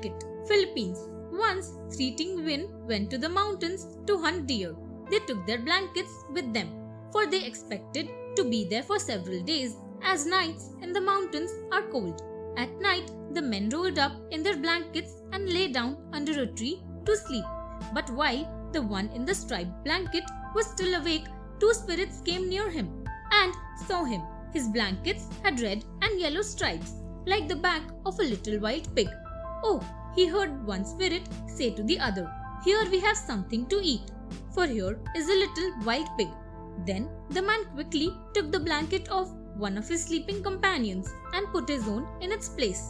blanket. Philippines. Once, three penguins went to the mountains to hunt deer. They took their blankets with them, for they expected to be there for several days, as nights in the mountains are cold. At night, the men rolled up in their blankets and lay down under a tree to sleep. But while the one in the striped blanket was still awake, two spirits came near him and saw him. His blankets had red and yellow stripes, like the back of a little wild pig. Oh, he heard one spirit say to the other, "Here we have something to eat, for here is a little wild pig." Then the man quickly took the blanket of one of his sleeping companions and put his own in its place.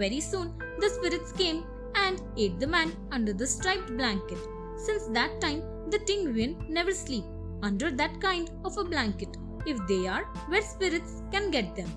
Very soon the spirits came and ate the man under the striped blanket. Since that time, the penguin never sleep under that kind of a blanket, if they are where spirits can get them.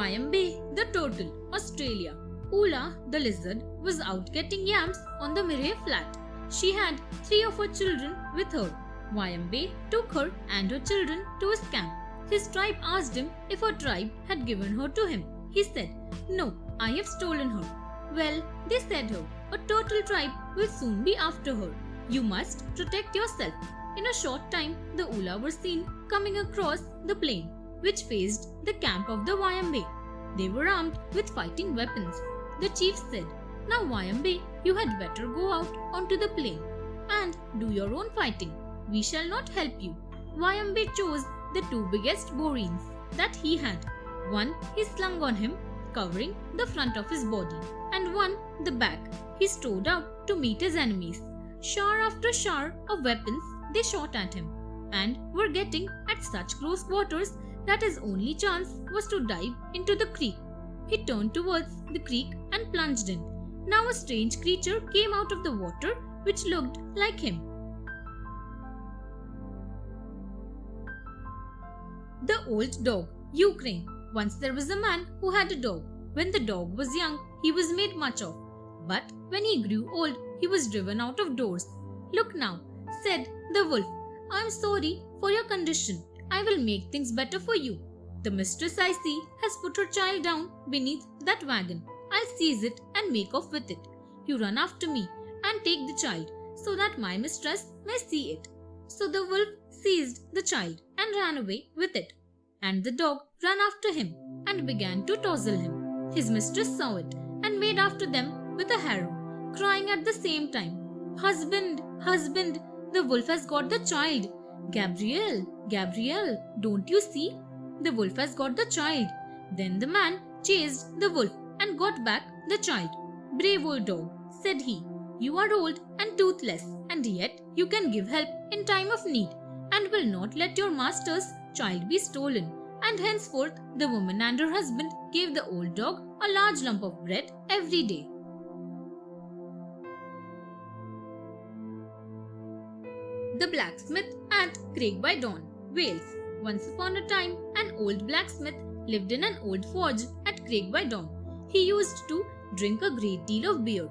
YMB the Turtle Australia. Ula the lizard was out getting yams on the Murray Flat. She had 3 of her children with her. YMB took her and her children to his camp. His tribe asked him if her tribe had given her to him. He said, "No, I have stolen her." "Well," they said her, "a turtle tribe will soon be after her. You must protect yourself." In a short time, the Ula were seen coming across the plain, which faced the camp of the YMB. They were armed with fighting weapons. The chief said, "Now YMB, you had better go out onto the plain and do your own fighting. We shall not help you." YMB chose the 2 biggest borines that he had. One he slung on him, covering the front of his body, and one the back he strode out to meet his enemies. Shower after shower of weapons they shot at him, and were getting at such close quarters that his only chance was to dive into the creek. He turned towards the creek and plunged in. Now a strange creature came out of the water which looked like him. The Old Dog, Ukraine. Once there was a man who had a dog. When the dog was young, he was made much of. But when he grew old, he was driven out of doors. "Look now," said the wolf, "I am sorry for your condition. I will make things better for you. The mistress I see has put her child down beneath that wagon. I'll seize it and make off with it. You run after me and take the child, so that my mistress may see it." So the wolf seized the child and ran away with it. And the dog ran after him and began to touzle him. His mistress saw it and made after them with a harrow, crying at the same time, "Husband, husband, the wolf has got the child. Gabriel, Gabriel, don't you see? The wolf has got the child." Then the man chased the wolf and got back the child. "Brave old dog," said he, "you are old and toothless, and yet you can give help in time of need, and will not let your master's child be stolen." And henceforth the woman and her husband gave the old dog a large lump of bread every day. The Blacksmith at Craigbydawn, Wales. Once upon a time, an old blacksmith lived in an old forge at Craigbydawn. He used to drink a great deal of beer.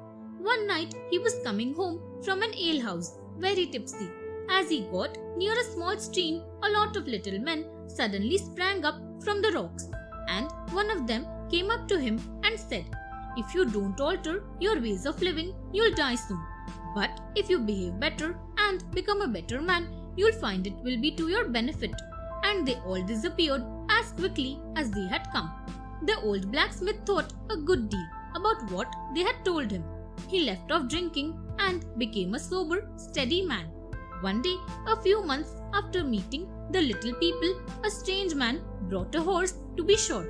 One night he was coming home from an alehouse, very tipsy. As he got near a small stream, a lot of little men suddenly sprang up from the rocks, and one of them came up to him and said, "If you don't alter your ways of living, you'll die soon. But if you behave better and become a better man, you'll find it will be to your benefit." And they all disappeared as quickly as they had come. The old blacksmith thought a good deal about what they had told him. He left off drinking and became a sober, steady man. One day, a few months after meeting the little people, a strange man brought a horse to be shod.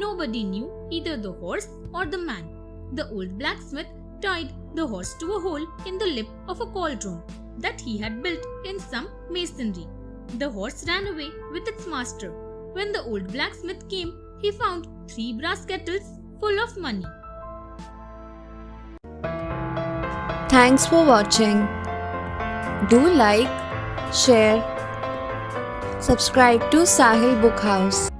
Nobody knew either the horse or the man. The old blacksmith tied the horse to a hole in the lip of a cauldron that he had built in some masonry. The horse ran away with its master. When the old blacksmith came, he found 3 brass kettles full of money. Thanks for watching. Do like, share, subscribe to Sahil Book House.